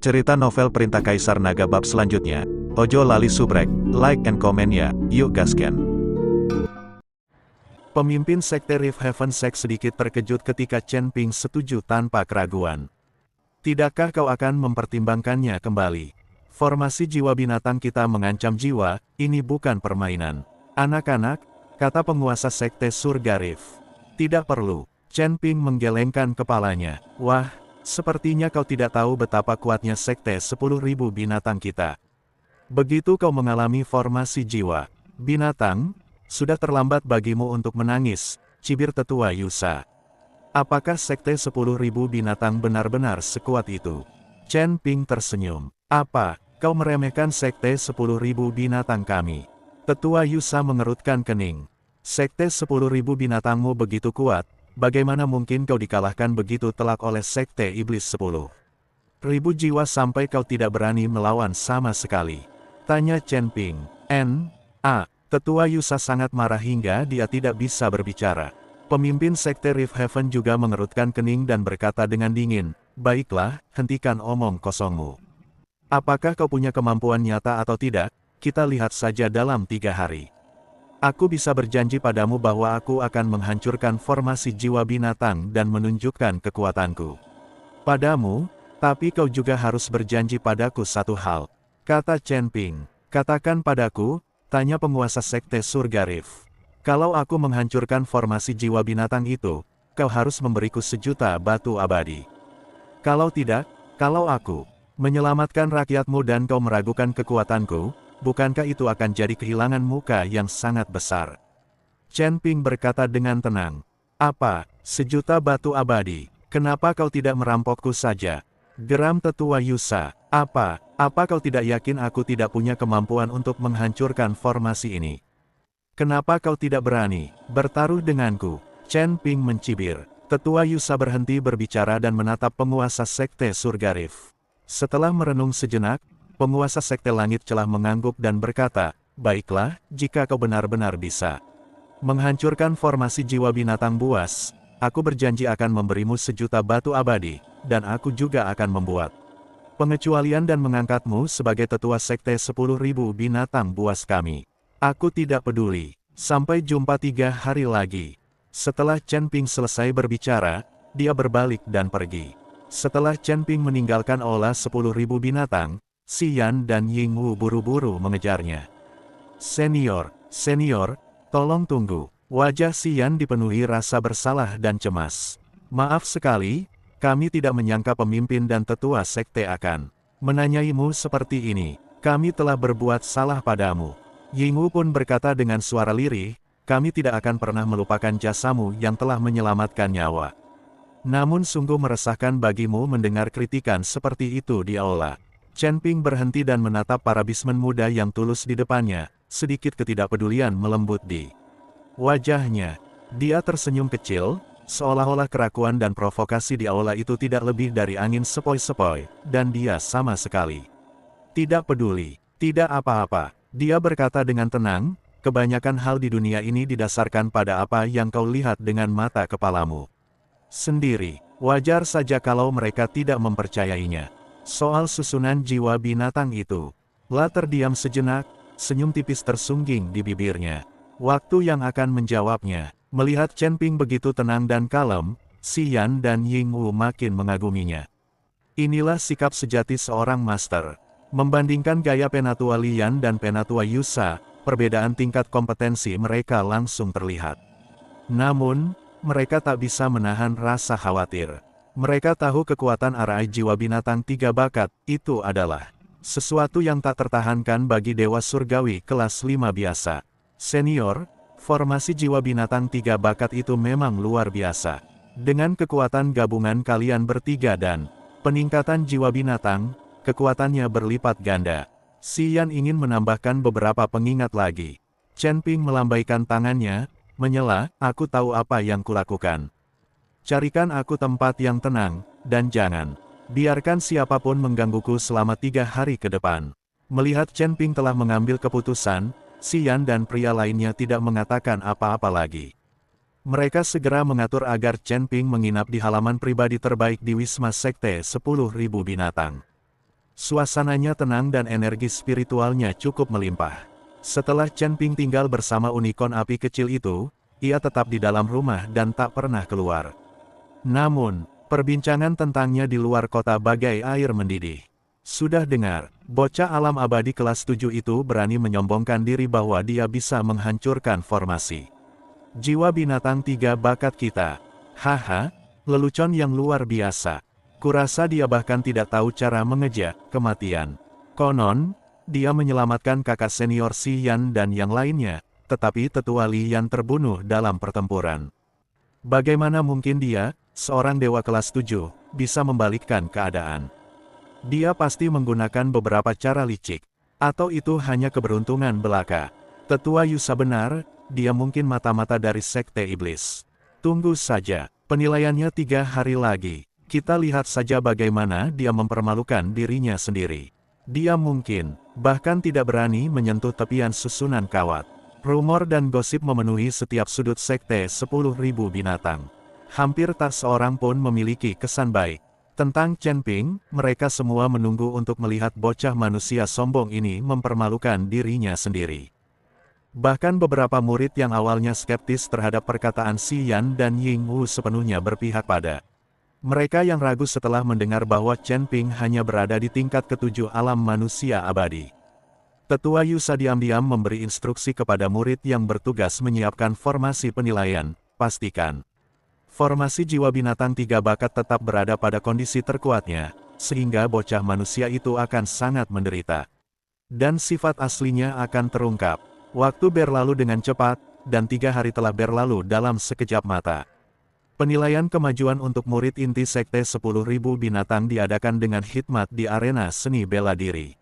Cerita novel Perintah Kaisar Naga bab selanjutnya. Ojo lali subrek, like and comment ya, yuk gasken. Pemimpin Sekte Rift Heaven Sect sedikit terkejut ketika Chen Ping setuju tanpa keraguan. Tidakkah kau akan mempertimbangkannya kembali? Formasi jiwa binatang kita mengancam jiwa, ini bukan permainan. Anak-anak, kata penguasa Sekte Surga Rift. Tidak perlu. Chen Ping menggelengkan kepalanya. Wah, sepertinya kau tidak tahu betapa kuatnya Sekte 10.000 binatang kita. Begitu kau mengalami formasi jiwa binatang, sudah terlambat bagimu untuk menangis, cibir tetua Yusa. Apakah Sekte 10.000 binatang benar-benar sekuat itu? Chen Ping tersenyum. Apa, kau meremehkan Sekte 10.000 binatang kami? Tetua Yusa mengerutkan kening. Sekte 10.000 binatangmu begitu kuat, bagaimana mungkin kau dikalahkan begitu telak oleh Sekte Iblis 10.000 jiwa sampai kau tidak berani melawan sama sekali? Tanya Chen Ping. Tetua Yusa sangat marah hingga dia tidak bisa berbicara. Pemimpin Sekte Rift Heaven juga mengerutkan kening dan berkata dengan dingin, baiklah, hentikan omong kosongmu. Apakah kau punya kemampuan nyata atau tidak? Kita lihat saja dalam 3 hari. Aku bisa berjanji padamu bahwa aku akan menghancurkan formasi jiwa binatang dan menunjukkan kekuatanku padamu, tapi kau juga harus berjanji padaku satu hal, kata Chen Ping. Katakan padaku, tanya penguasa Sekte Surga Rift. Kalau aku menghancurkan formasi jiwa binatang itu, kau harus memberiku 1.000.000 batu abadi. Kalau tidak, kalau aku menyelamatkan rakyatmu dan kau meragukan kekuatanku, bukankah itu akan jadi kehilangan muka yang sangat besar? Chen Ping berkata dengan tenang. Apa, 1.000.000 batu abadi? Kenapa kau tidak merampokku saja? Geram tetua Yusa. Apa kau tidak yakin aku tidak punya kemampuan untuk menghancurkan formasi ini? Kenapa kau tidak berani bertaruh denganku? Chen Ping mencibir. Tetua Yusa berhenti berbicara dan menatap penguasa Sekte Surga Rift. Setelah merenung sejenak, penguasa Sekte Langit Celah mengangguk dan berkata, baiklah, jika kau benar-benar bisa menghancurkan formasi jiwa binatang buas, aku berjanji akan memberimu 1.000.000 batu abadi, dan aku juga akan membuat pengecualian dan mengangkatmu sebagai tetua Sekte 10.000 binatang buas kami. Aku tidak peduli. Sampai jumpa 3 hari lagi. Setelah Chen Ping selesai berbicara, dia berbalik dan pergi. Setelah Chen Ping meninggalkan aula 10.000 binatang, Xian dan Ying Wu buru-buru mengejarnya. Senior, tolong tunggu. Wajah Xian dipenuhi rasa bersalah dan cemas. Maaf sekali, kami tidak menyangka pemimpin dan tetua sekte akan menanyaimu seperti ini. Kami telah berbuat salah padamu. Ying Wu pun berkata dengan suara lirih, kami tidak akan pernah melupakan jasamu yang telah menyelamatkan nyawa. Namun sungguh meresahkan bagimu mendengar kritikan seperti itu di aula. Chen Ping berhenti dan menatap para bismen muda yang tulus di depannya, sedikit ketidakpedulian melembut di wajahnya. Dia tersenyum kecil, seolah-olah kerakuan dan provokasi di aula itu tidak lebih dari angin sepoi-sepoi, dan dia sama sekali tidak peduli. Tidak apa-apa, dia berkata dengan tenang, kebanyakan hal di dunia ini didasarkan pada apa yang kau lihat dengan mata kepalamu sendiri. Wajar saja kalau mereka tidak mempercayainya. Soal susunan jiwa binatang itu. La terdiam sejenak, senyum tipis tersungging di bibirnya. Waktu yang akan menjawabnya. Melihat Chen Ping begitu tenang dan kalem, Xian dan Ying Wu makin mengaguminya. Inilah sikap sejati seorang master. Membandingkan gaya Penatua Lian dan Penatua Yusa, perbedaan tingkat kompetensi mereka langsung terlihat. Namun, mereka tak bisa menahan rasa khawatir. Mereka tahu kekuatan arai jiwa binatang 3 bakat, itu adalah sesuatu yang tak tertahankan bagi dewa surgawi kelas 5 biasa. Senior, formasi jiwa binatang 3 bakat itu memang luar biasa. Dengan kekuatan gabungan kalian bertiga dan peningkatan jiwa binatang, kekuatannya berlipat ganda. Xian ingin menambahkan beberapa pengingat lagi. Chen Ping melambaikan tangannya, menyela, aku tahu apa yang kulakukan. Carikan aku tempat yang tenang, dan jangan biarkan siapapun menggangguku selama 3 hari ke depan. Melihat Chen Ping telah mengambil keputusan, Xian dan pria lainnya tidak mengatakan apa-apa lagi. Mereka segera mengatur agar Chen Ping menginap di halaman pribadi terbaik di Wisma Sekte 10.000 binatang. Suasananya tenang dan energi spiritualnya cukup melimpah. Setelah Chen Ping tinggal bersama unicorn api kecil itu, ia tetap di dalam rumah dan tak pernah keluar. Namun, perbincangan tentangnya di luar kota bagai air mendidih. Sudah dengar, bocah alam abadi kelas 7 itu berani menyombongkan diri bahwa dia bisa menghancurkan formasi. Jiwa binatang 3 bakat kita. Haha, lelucon yang luar biasa. Kurasa dia bahkan tidak tahu cara mengejar kematian. Konon, dia menyelamatkan kakak senior Si Yan dan yang lainnya, tetapi tetua Li Yan terbunuh dalam pertempuran. Bagaimana mungkin dia, seorang dewa kelas 7, bisa membalikkan keadaan? Dia pasti menggunakan beberapa cara licik. Atau itu hanya keberuntungan belaka. Tetua Yusa benar, dia mungkin mata-mata dari sekte iblis. Tunggu saja, penilaiannya 3 hari lagi. Kita lihat saja bagaimana dia mempermalukan dirinya sendiri. Dia mungkin, bahkan tidak berani menyentuh tepian susunan kawat. Rumor dan gosip memenuhi setiap sudut sekte 10.000 binatang. Hampir tak seorang pun memiliki kesan baik. Tentang Chen Ping, mereka semua menunggu untuk melihat bocah manusia sombong ini mempermalukan dirinya sendiri. Bahkan beberapa murid yang awalnya skeptis terhadap perkataan Si Yan dan Ying Wu sepenuhnya berpihak pada mereka yang ragu setelah mendengar bahwa Chen Ping hanya berada di tingkat ke-7 alam manusia abadi. Tetua Yusa diam-diam memberi instruksi kepada murid yang bertugas menyiapkan formasi penilaian. Pastikan formasi jiwa binatang 3 bakat tetap berada pada kondisi terkuatnya, sehingga bocah manusia itu akan sangat menderita. Dan sifat aslinya akan terungkap. Waktu berlalu dengan cepat, dan 3 hari telah berlalu dalam sekejap mata. Penilaian kemajuan untuk murid inti sekte 10.000 binatang diadakan dengan hikmat di arena seni bela diri.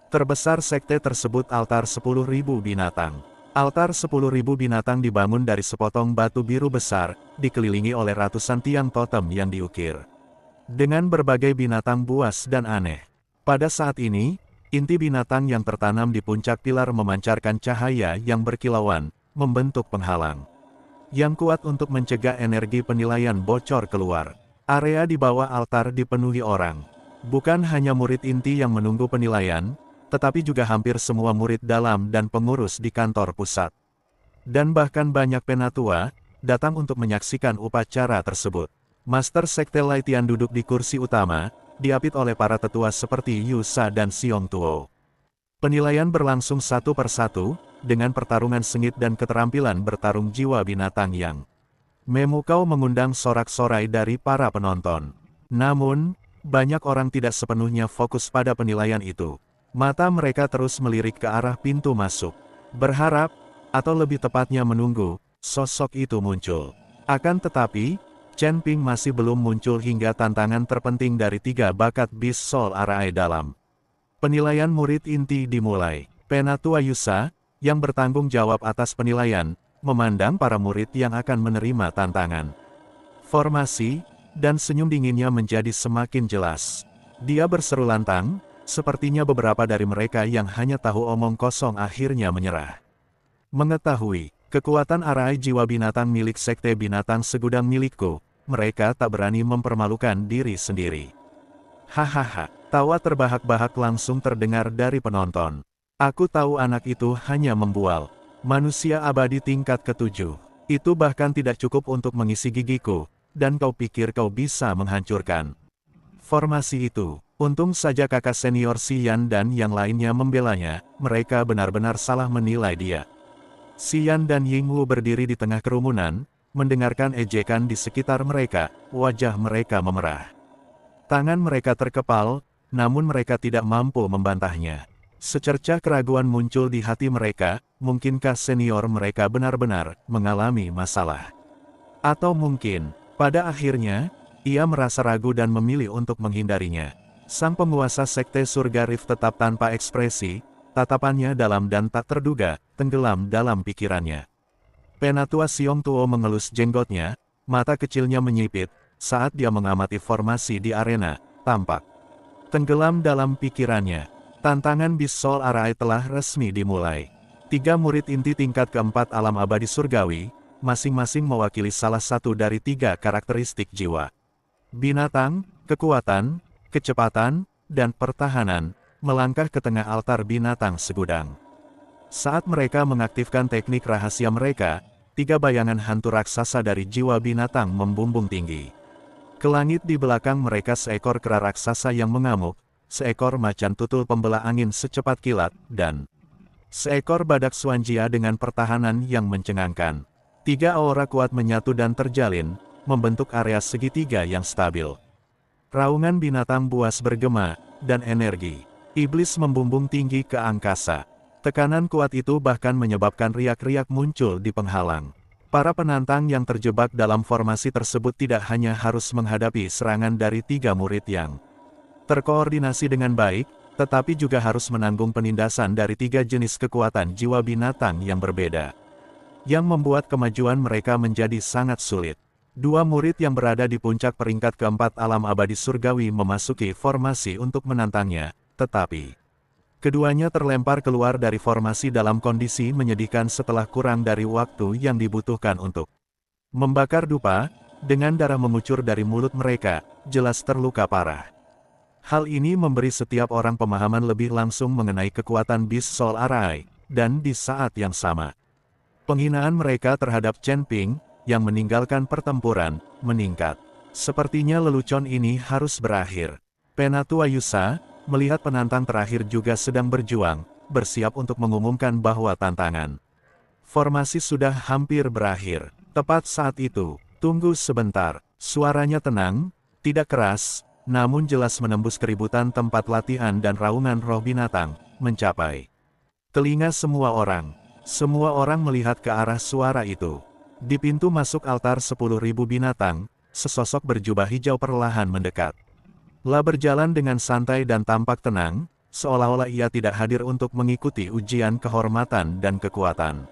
Terbesar sekte tersebut altar 10.000 binatang. Altar 10.000 binatang dibangun dari sepotong batu biru besar, dikelilingi oleh ratusan tiang totem yang diukir dengan berbagai binatang buas dan aneh. Pada saat ini, inti binatang yang tertanam di puncak pilar memancarkan cahaya yang berkilauan, membentuk penghalang yang kuat untuk mencegah energi penilaian bocor keluar. Area di bawah altar dipenuhi orang. Bukan hanya murid inti yang menunggu penilaian, tetapi juga hampir semua murid dalam dan pengurus di kantor pusat. Dan bahkan banyak penatua, datang untuk menyaksikan upacara tersebut. Master Sekte Laitian duduk di kursi utama, diapit oleh para tetua seperti Yusa dan Xiong Tuo. Penilaian berlangsung satu persatu, dengan pertarungan sengit dan keterampilan bertarung jiwa binatang yang memukau mengundang sorak-sorai dari para penonton. Namun, banyak orang tidak sepenuhnya fokus pada penilaian itu. Mata mereka terus melirik ke arah pintu masuk, berharap, atau lebih tepatnya menunggu, sosok itu muncul. Akan tetapi, Chen Ping masih belum muncul hingga tantangan terpenting dari 3 bakat Beast Soul Arai dalam penilaian murid inti dimulai. Penatua Yusa, yang bertanggung jawab atas penilaian, memandang para murid yang akan menerima tantangan. Formasi, dan senyum dinginnya menjadi semakin jelas. Dia berseru lantang, sepertinya beberapa dari mereka yang hanya tahu omong kosong akhirnya menyerah. Mengetahui kekuatan arai jiwa binatang milik sekte binatang segudang milikku, mereka tak berani mempermalukan diri sendiri. Hahaha, tawa terbahak-bahak langsung terdengar dari penonton. Aku tahu anak itu hanya membual. Manusia abadi tingkat ke-7. Itu bahkan tidak cukup untuk mengisi gigiku, dan kau pikir kau bisa menghancurkan formasi itu. Untung saja kakak senior Si Yan dan yang lainnya membelanya, mereka benar-benar salah menilai dia. Si Yan dan Ying Wu berdiri di tengah kerumunan, mendengarkan ejekan di sekitar mereka, wajah mereka memerah. Tangan mereka terkepal, namun mereka tidak mampu membantahnya. Secercah keraguan muncul di hati mereka, mungkinkah senior mereka benar-benar mengalami masalah? Atau mungkin, pada akhirnya, ia merasa ragu dan memilih untuk menghindarinya. Sang penguasa sekte surga Rift tetap tanpa ekspresi, tatapannya dalam dan tak terduga, tenggelam dalam pikirannya. Penatua Xiong Tuo mengelus jenggotnya, mata kecilnya menyipit, saat dia mengamati formasi di arena, tampak tenggelam dalam pikirannya. Tantangan Beast Soul Arai telah resmi dimulai. 3 murid inti tingkat ke-4 alam abadi surgawi, masing-masing mewakili salah satu dari 3 karakteristik jiwa. Binatang, kekuatan, kecepatan, dan pertahanan, melangkah ke tengah altar binatang segudang. Saat mereka mengaktifkan teknik rahasia mereka, 3 bayangan hantu raksasa dari jiwa binatang membumbung tinggi. Ke langit di belakang mereka seekor kera raksasa yang mengamuk, seekor macan tutul pembelah angin secepat kilat, dan seekor badak swanjia dengan pertahanan yang mencengangkan. 3 aura kuat menyatu dan terjalin, membentuk area segitiga yang stabil. Raungan binatang buas bergema, dan energi iblis membumbung tinggi ke angkasa. Tekanan kuat itu bahkan menyebabkan riak-riak muncul di penghalang. Para penantang yang terjebak dalam formasi tersebut tidak hanya harus menghadapi serangan dari 3 murid yang terkoordinasi dengan baik, tetapi juga harus menanggung penindasan dari 3 jenis kekuatan jiwa binatang yang berbeda, yang membuat kemajuan mereka menjadi sangat sulit. 2 murid yang berada di puncak peringkat keempat alam abadi surgawi memasuki formasi untuk menantangnya, tetapi keduanya terlempar keluar dari formasi dalam kondisi menyedihkan setelah kurang dari waktu yang dibutuhkan untuk membakar dupa. Dengan darah mengucur dari mulut mereka, jelas terluka parah. Hal ini memberi setiap orang pemahaman lebih langsung mengenai kekuatan Beast Soul Arai, dan di saat yang sama, penghinaan mereka terhadap Chen Ping, yang meninggalkan pertempuran, meningkat. Sepertinya lelucon ini harus berakhir. Penatua Yusa, melihat penantang terakhir juga sedang berjuang, bersiap untuk mengumumkan bahwa tantangan formasi sudah hampir berakhir. Tepat saat itu, tunggu sebentar, suaranya tenang, tidak keras, namun jelas menembus keributan tempat latihan dan raungan roh binatang, mencapai telinga semua orang. Semua orang melihat ke arah suara itu. Di pintu masuk altar 10.000 binatang, sesosok berjubah hijau perlahan mendekat. La berjalan dengan santai dan tampak tenang, seolah-olah ia tidak hadir untuk mengikuti ujian kehormatan dan kekuatan,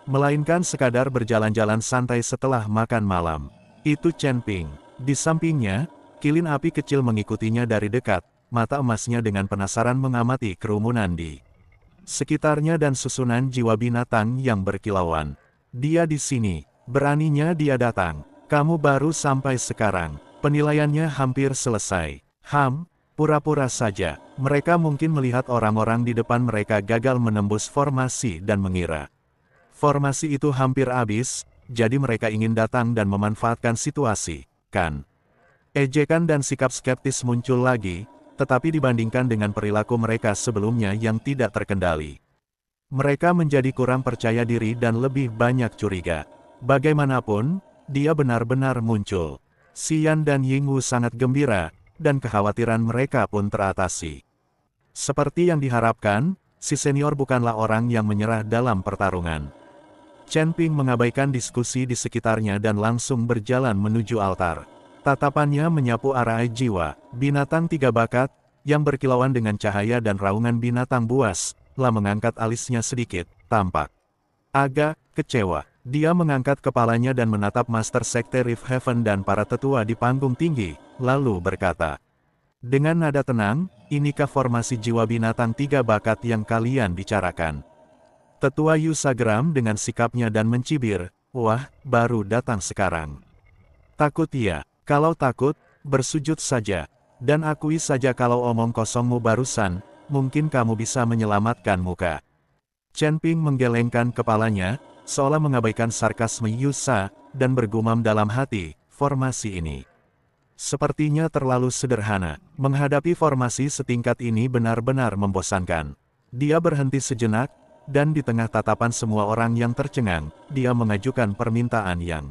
melainkan sekadar berjalan-jalan santai setelah makan malam. Itu Chen Ping. Di sampingnya, kilin api kecil mengikutinya dari dekat, mata emasnya dengan penasaran mengamati kerumunan di sekitarnya dan susunan jiwa binatang yang berkilauan. Dia di sini, beraninya dia datang. Kamu baru sampai sekarang. Penilaiannya hampir selesai. Pura-pura saja. Mereka mungkin melihat orang-orang di depan mereka gagal menembus formasi dan mengira formasi itu hampir habis, jadi mereka ingin datang dan memanfaatkan situasi, kan? Ejekan dan sikap skeptis muncul lagi, tetapi dibandingkan dengan perilaku mereka sebelumnya yang tidak terkendali, mereka menjadi kurang percaya diri dan lebih banyak curiga. Bagaimanapun, dia benar-benar muncul. Xian dan Yingwu sangat gembira, dan kekhawatiran mereka pun teratasi. Seperti yang diharapkan, si senior bukanlah orang yang menyerah dalam pertarungan. Chen Ping mengabaikan diskusi di sekitarnya dan langsung berjalan menuju altar. Tatapannya menyapu arai jiwa, binatang 3 bakat, yang berkilauan dengan cahaya dan raungan binatang buas, lah mengangkat alisnya sedikit, tampak agak kecewa. Dia mengangkat kepalanya dan menatap Master Sekte Rift Heaven dan para tetua di panggung tinggi, lalu berkata, dengan nada tenang, inikah formasi jiwa binatang 3 bakat yang kalian bicarakan? Tetua Yusa geram dengan sikapnya dan mencibir, wah, baru datang sekarang. Takut ya? Kalau takut, bersujud saja, dan akui saja kalau omong kosongmu barusan, mungkin kamu bisa menyelamatkan muka. Chen Ping menggelengkan kepalanya, seolah mengabaikan sarkasme Yusa, dan bergumam dalam hati, formasi ini sepertinya terlalu sederhana. Menghadapi formasi setingkat ini benar-benar membosankan. Dia berhenti sejenak, dan di tengah tatapan semua orang yang tercengang, dia mengajukan permintaan yang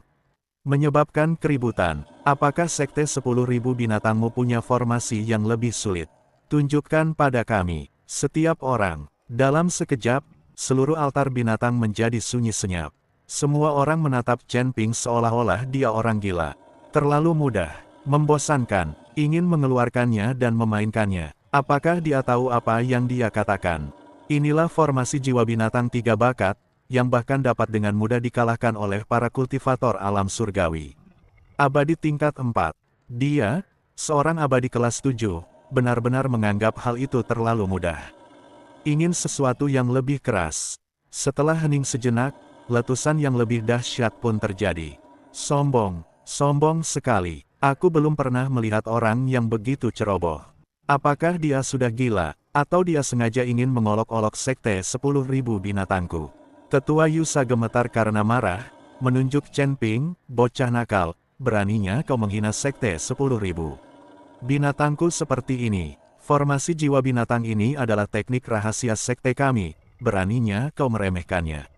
menyebabkan keributan. Apakah Sekte 10.000 binatangmu punya formasi yang lebih sulit? Tunjukkan pada kami. Setiap orang. Dalam sekejap, seluruh altar binatang menjadi sunyi senyap. Semua orang menatap Chen Ping seolah-olah dia orang gila. Terlalu mudah, membosankan, ingin mengeluarkannya dan memainkannya. Apakah dia tahu apa yang dia katakan? Inilah formasi jiwa binatang 3 bakat, yang bahkan dapat dengan mudah dikalahkan oleh para kultivator alam surgawi. Abadi tingkat 4. Dia, seorang abadi kelas 7, benar-benar menganggap hal itu terlalu mudah. Ingin sesuatu yang lebih keras. Setelah hening sejenak, letusan yang lebih dahsyat pun terjadi. Sombong, sombong sekali. Aku belum pernah melihat orang yang begitu ceroboh. Apakah dia sudah gila, atau dia sengaja ingin mengolok-olok sekte 10.000 binatangku? Tetua Yusa gemetar karena marah, menunjuk Chen Ping, bocah nakal, beraninya kau menghina sekte 10.000 binatangku seperti ini. Formasi jiwa binatang ini adalah teknik rahasia sekte kami, beraninya kau meremehkannya.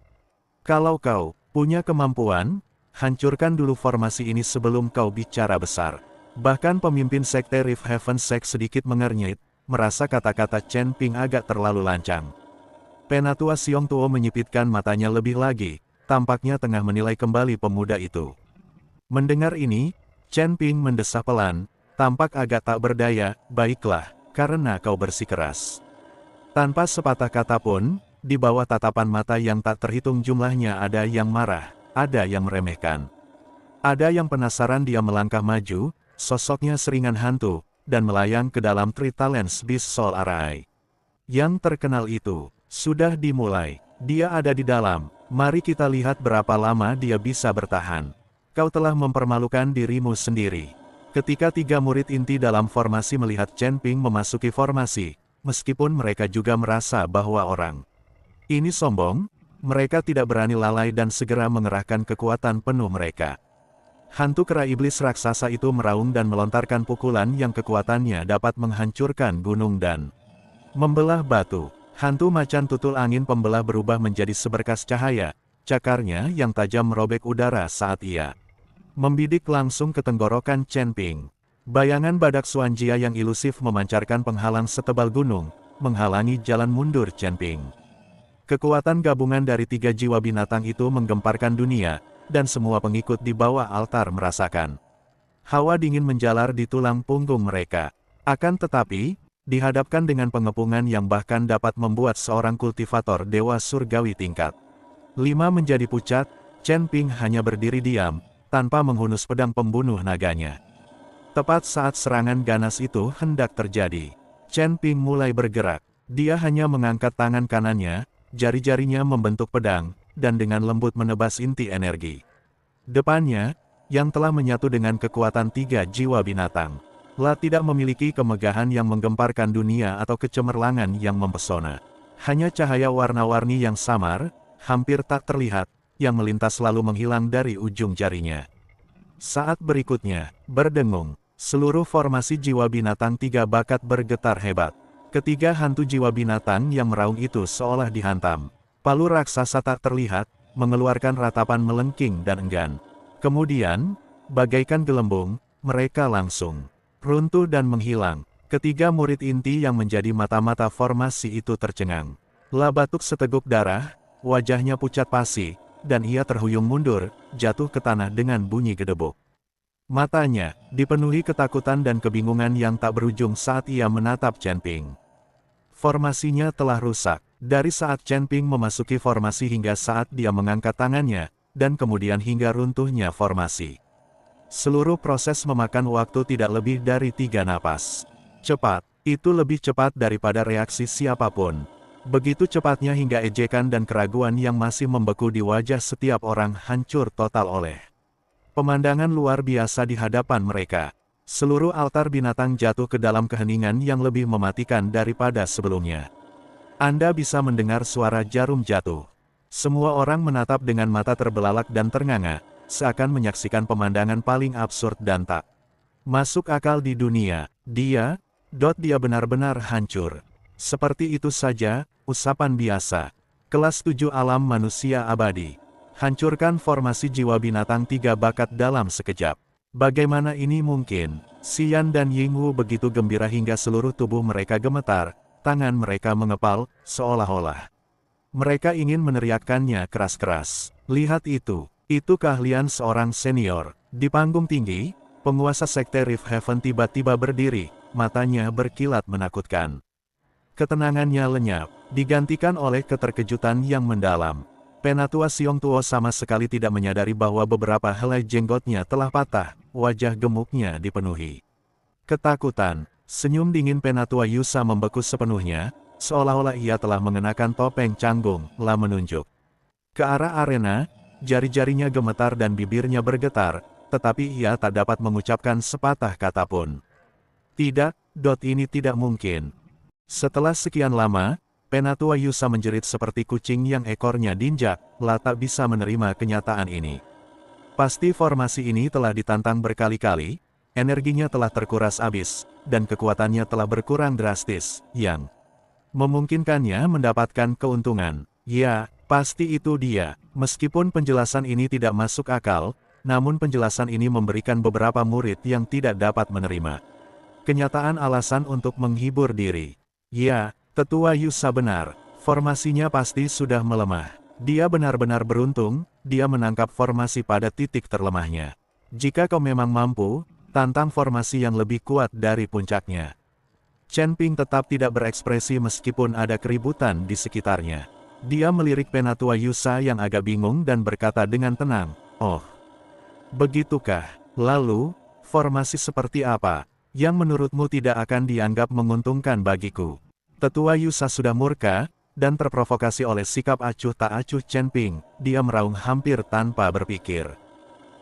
Kalau kau punya kemampuan, hancurkan dulu formasi ini sebelum kau bicara besar. Bahkan pemimpin sekte Rift Heaven Sect sedikit mengernyit, merasa kata-kata Chen Ping agak terlalu lancang. Penatua Xiong Tuo menyipitkan matanya lebih lagi, tampaknya tengah menilai kembali pemuda itu. Mendengar ini, Chen Ping mendesah pelan, tampak agak tak berdaya. Baiklah, karena kau bersikeras. Tanpa sepatah kata pun, di bawah tatapan mata yang tak terhitung jumlahnya ada yang marah, ada yang meremehkan. Ada yang penasaran. Dia melangkah maju, sosoknya seringan hantu, dan melayang ke dalam Three Talents Beast Soul Array. Yang terkenal itu, sudah dimulai. Dia ada di dalam, mari kita lihat berapa lama dia bisa bertahan. Kau telah mempermalukan dirimu sendiri. Ketika tiga murid inti dalam formasi melihat Chen Ping memasuki formasi, meskipun mereka juga merasa bahwa orang ini sombong, mereka tidak berani lalai dan segera mengerahkan kekuatan penuh mereka. Hantu kera iblis raksasa itu meraung dan melontarkan pukulan yang kekuatannya dapat menghancurkan gunung dan membelah batu. Hantu macan tutul angin pembelah berubah menjadi seberkas cahaya, cakarnya yang tajam merobek udara saat ia membidik langsung ke tenggorokan Chen Ping. Bayangan badak Xuanjia yang ilusif memancarkan penghalang setebal gunung, menghalangi jalan mundur Chen Ping. Kekuatan gabungan dari tiga jiwa binatang itu menggemparkan dunia, dan semua pengikut di bawah altar merasakan hawa dingin menjalar di tulang punggung mereka. Akan tetapi, dihadapkan dengan pengepungan yang bahkan dapat membuat seorang kultivator dewa surgawi tingkat 5 menjadi pucat, Chen Ping hanya berdiri diam, tanpa menghunus pedang pembunuh naganya. Tepat saat serangan ganas itu hendak terjadi, Chen Ping mulai bergerak. Dia hanya mengangkat tangan kanannya, jari-jarinya membentuk pedang, dan dengan lembut menebas inti energi depannya, yang telah menyatu dengan kekuatan tiga jiwa binatang. La tidak memiliki kemegahan yang menggemparkan dunia atau kecemerlangan yang mempesona. Hanya cahaya warna-warni yang samar, hampir tak terlihat, yang melintas lalu menghilang dari ujung jarinya. Saat berikutnya, berdengung, seluruh formasi jiwa binatang tiga bakat bergetar hebat. Ketiga hantu jiwa binatang yang meraung itu seolah dihantam. Palu raksasa tak terlihat, mengeluarkan ratapan melengking dan enggan. Kemudian, bagaikan gelembung, mereka langsung runtuh dan menghilang. Ketiga murid inti yang menjadi mata-mata formasi itu tercengang. La batuk seteguk darah, wajahnya pucat pasi, dan ia terhuyung mundur, jatuh ke tanah dengan bunyi gedebuk. Matanya dipenuhi ketakutan dan kebingungan yang tak berujung saat ia menatap Chen Ping. Formasinya telah rusak. Dari saat Chen Ping memasuki formasi hingga saat dia mengangkat tangannya, dan kemudian hingga runtuhnya formasi. Seluruh proses memakan waktu tidak lebih dari 3 napas. Cepat, itu lebih cepat daripada reaksi siapapun. Begitu cepatnya hingga ejekan dan keraguan yang masih membeku di wajah setiap orang hancur total oleh pemandangan luar biasa di hadapan mereka. Seluruh altar binatang jatuh ke dalam keheningan yang lebih mematikan daripada sebelumnya. Anda bisa mendengar suara jarum jatuh. Semua orang menatap dengan mata terbelalak dan ternganga, seakan menyaksikan pemandangan paling absurd dan tak masuk akal di dunia. Dia benar-benar hancur. Seperti itu saja, usapan biasa. Kelas 7 alam manusia abadi. Hancurkan formasi jiwa binatang tiga bakat dalam sekejap. Bagaimana ini mungkin? Xian dan Yingwu begitu gembira hingga seluruh tubuh mereka gemetar. Tangan mereka mengepal, seolah-olah mereka ingin meneriakkannya keras-keras. Lihat itu keahlian seorang senior. Di panggung tinggi, penguasa sekte Rift Heaven tiba-tiba berdiri, matanya berkilat menakutkan. Ketenangannya lenyap, digantikan oleh keterkejutan yang mendalam. Penatua Xiong Tuo sama sekali tidak menyadari bahwa beberapa helai jenggotnya telah patah, wajah gemuknya dipenuhi ketakutan. Senyum dingin Penatua Yusa membeku sepenuhnya, seolah-olah ia telah mengenakan topeng canggung. La menunjuk ke arah arena, jari-jarinya gemetar dan bibirnya bergetar, tetapi ia tak dapat mengucapkan sepatah kata pun. Tidak, ini tidak mungkin. Setelah sekian lama, Penatua Yusa menjerit seperti kucing yang ekornya diinjak, tak bisa menerima kenyataan ini. Pasti formasi ini telah ditantang berkali-kali, energinya telah terkuras habis, dan kekuatannya telah berkurang drastis, yang memungkinkannya mendapatkan keuntungan. Ya, pasti itu dia. Meskipun penjelasan ini tidak masuk akal, namun penjelasan ini memberikan beberapa murid yang tidak dapat menerima kenyataan alasan untuk menghibur diri. Ya, Tetua Yusa benar, formasinya pasti sudah melemah. Dia benar-benar beruntung, dia menangkap formasi pada titik terlemahnya. Jika kau memang mampu, tantang formasi yang lebih kuat dari puncaknya. Chen Ping tetap tidak berekspresi meskipun ada keributan di sekitarnya. Dia melirik Penatua Yusa yang agak bingung dan berkata dengan tenang, "Oh, begitukah? Lalu, formasi seperti apa yang menurutmu tidak akan dianggap menguntungkan bagiku?" Tetua Yusa sudah murka, dan terprovokasi oleh sikap acuh tak acuh Chen Ping. Dia meraung hampir tanpa berpikir.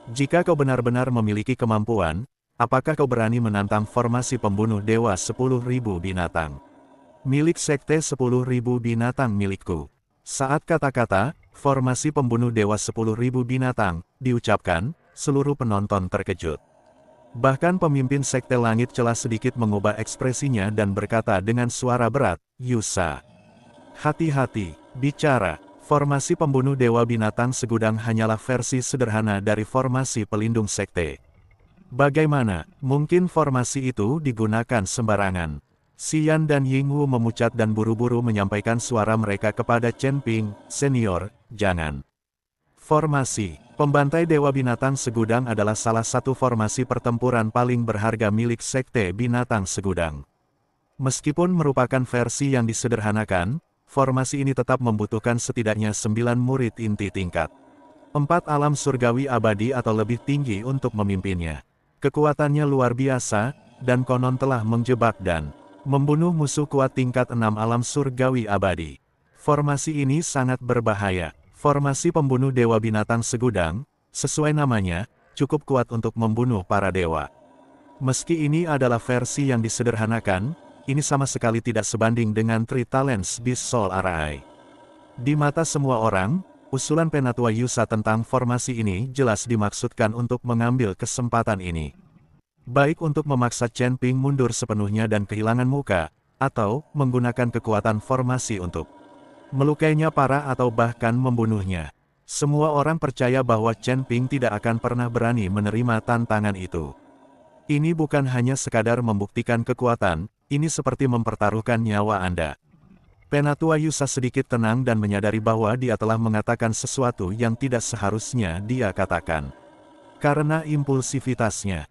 "Jika kau benar-benar memiliki kemampuan, apakah kau berani menantang formasi pembunuh dewa 10.000 binatang? Milik sekte 10.000 binatang milikku." Saat kata-kata, formasi pembunuh dewa 10.000 binatang, diucapkan, seluruh penonton terkejut. Bahkan pemimpin Sekte Langit Celah sedikit mengubah ekspresinya dan berkata dengan suara berat, "Yusa, hati-hati, bicara. Formasi pembunuh dewa binatang segudang hanyalah versi sederhana dari formasi pelindung sekte. Bagaimana mungkin formasi itu digunakan sembarangan?" Xian dan Yingwu memucat dan buru-buru menyampaikan suara mereka kepada Chen Ping, "Senior, jangan. Formasi pembantai Dewa Binatang Segudang adalah salah satu formasi pertempuran paling berharga milik Sekte Binatang Segudang. Meskipun merupakan versi yang disederhanakan, formasi ini tetap membutuhkan setidaknya 9 murid inti tingkat 4 alam surgawi abadi atau lebih tinggi untuk memimpinnya. Kekuatannya luar biasa, dan konon telah menjebak dan membunuh musuh kuat tingkat 6 alam surgawi abadi. Formasi ini sangat berbahaya. Formasi pembunuh Dewa Binatang Segudang, sesuai namanya, cukup kuat untuk membunuh para dewa. Meski ini adalah versi yang disederhanakan, ini sama sekali tidak sebanding dengan Three Talents Beast Soul Arai. Di mata semua orang, usulan Penatua Yusa tentang formasi ini jelas dimaksudkan untuk mengambil kesempatan ini. Baik untuk memaksa Chen Ping mundur sepenuhnya dan kehilangan muka, atau menggunakan kekuatan formasi untuk melukainya parah atau bahkan membunuhnya. Semua orang percaya bahwa Chen Ping tidak akan pernah berani menerima tantangan itu. Ini bukan hanya sekadar membuktikan kekuatan, ini seperti mempertaruhkan nyawa Anda. Penatua Yusa sedikit tenang dan menyadari bahwa dia telah mengatakan sesuatu yang tidak seharusnya dia katakan. Karena impulsivitasnya,